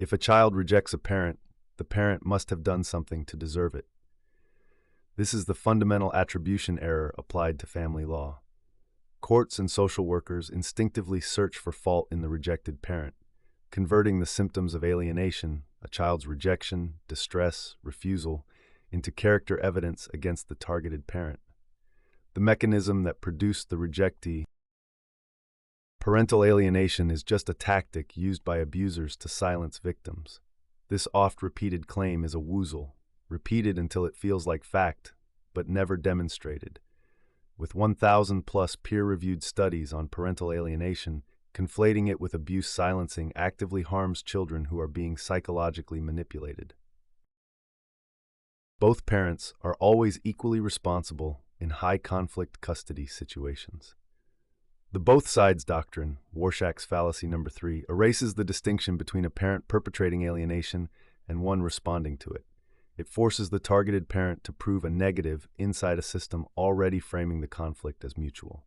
If a child rejects a parent, the parent must have done something to deserve it. This is the fundamental attribution error applied to family law. Courts and social workers instinctively search for fault in the rejected parent, converting the symptoms of alienation, a child's rejection, distress, refusal, into character evidence against the targeted parent. The mechanism that produced the rejectee. Parental alienation is just a tactic used by abusers to silence victims. This oft-repeated claim is a woozle, repeated until it feels like fact, but never demonstrated. With 1,000-plus peer-reviewed studies on parental alienation, conflating it with abuse silencing actively harms children who are being psychologically manipulated. Both parents are always equally responsible in high-conflict custody situations. The both sides doctrine, Warshak's fallacy number 3, erases the distinction between a parent perpetrating alienation and one responding to it. It forces the targeted parent to prove a negative inside a system already framing the conflict as mutual.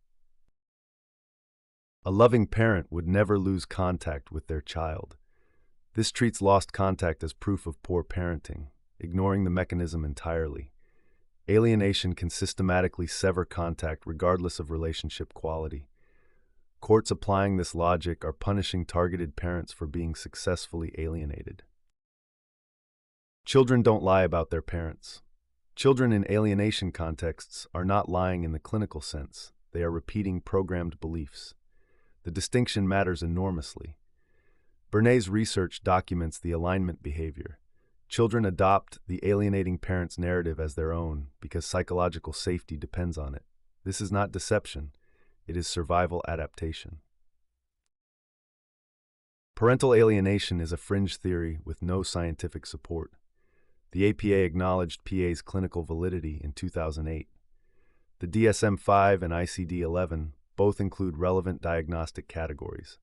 A loving parent would never lose contact with their child. This treats lost contact as proof of poor parenting, ignoring the mechanism entirely. Alienation can systematically sever contact regardless of relationship quality. Courts applying this logic are punishing targeted parents for being successfully alienated. Children don't lie about their parents. Children in alienation contexts are not lying in the clinical sense. They are repeating programmed beliefs. The distinction matters enormously. Bernays' research documents the alignment behavior. Children adopt the alienating parent's narrative as their own because psychological safety depends on it. This is not deception. It is survival adaptation. Parental alienation is a fringe theory with no scientific support. The APA acknowledged PA's clinical validity in 2008. The DSM-5 and ICD-11 both include relevant diagnostic categories.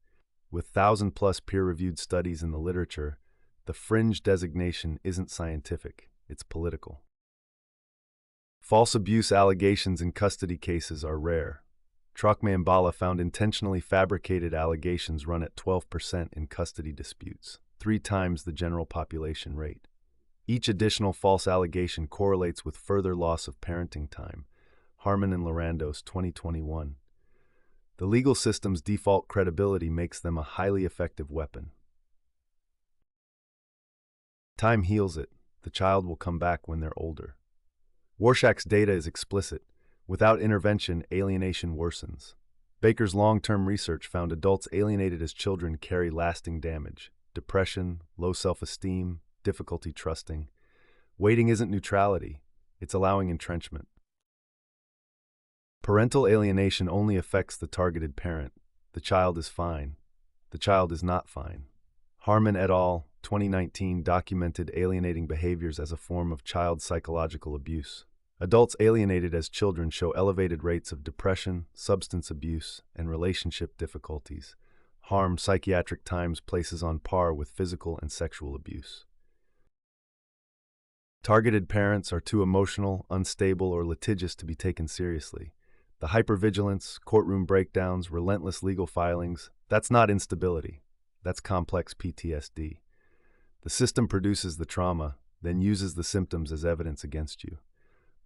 With 1,000-plus peer-reviewed studies in the literature, the fringe designation isn't scientific, it's political. False abuse allegations in custody cases are rare. Trokme found intentionally fabricated allegations run at 12% in custody disputes, 3 times the general population rate. Each additional false allegation correlates with further loss of parenting time. Harmon and Lorandos, 2021. The legal system's default credibility makes them a highly effective weapon. Time heals it. The child will come back when they're older. Warshak's data is explicit. Without intervention, alienation worsens. Baker's long-term research found adults alienated as children carry lasting damage: depression, low self-esteem, difficulty trusting. Waiting isn't neutrality, it's allowing entrenchment. Parental alienation only affects the targeted parent. The child is fine. The child is not fine. Harmon et al., 2019, documented alienating behaviors as a form of child psychological abuse. Adults alienated as children show elevated rates of depression, substance abuse, and relationship difficulties. Harm psychiatric times places on par with physical and sexual abuse. Targeted parents are too emotional, unstable, or litigious to be taken seriously. The hypervigilance, courtroom breakdowns, relentless legal filings, that's not instability. That's complex PTSD. The system produces the trauma, then uses the symptoms as evidence against you.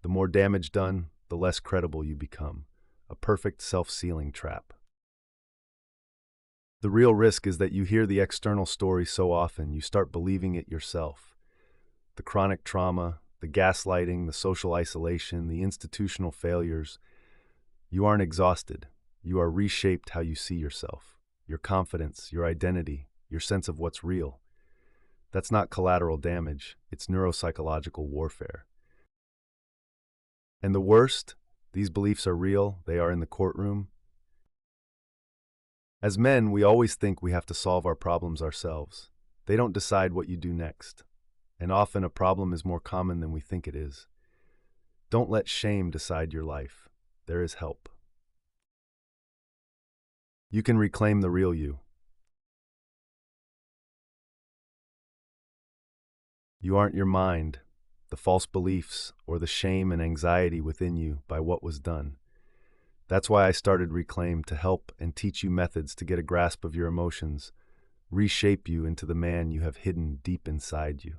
The more damage done, the less credible you become. A perfect self-sealing trap. The real risk is that you hear the external story so often, you start believing it yourself. The chronic trauma, the gaslighting, the social isolation, the institutional failures. You aren't exhausted. You are reshaped how you see yourself, your confidence, your identity, your sense of what's real. That's not collateral damage, it's neuropsychological warfare. And the worst, these beliefs are real, they are in the courtroom. As men, we always think we have to solve our problems ourselves. They don't decide what you do next. And often a problem is more common than we think it is. Don't let shame decide your life. There is help. You can reclaim the real you. You aren't your mind, the false beliefs, or the shame and anxiety within you by what was done. That's why I started Reclaim, to help and teach you methods to get a grasp of your emotions, reshape you into the man you have hidden deep inside you.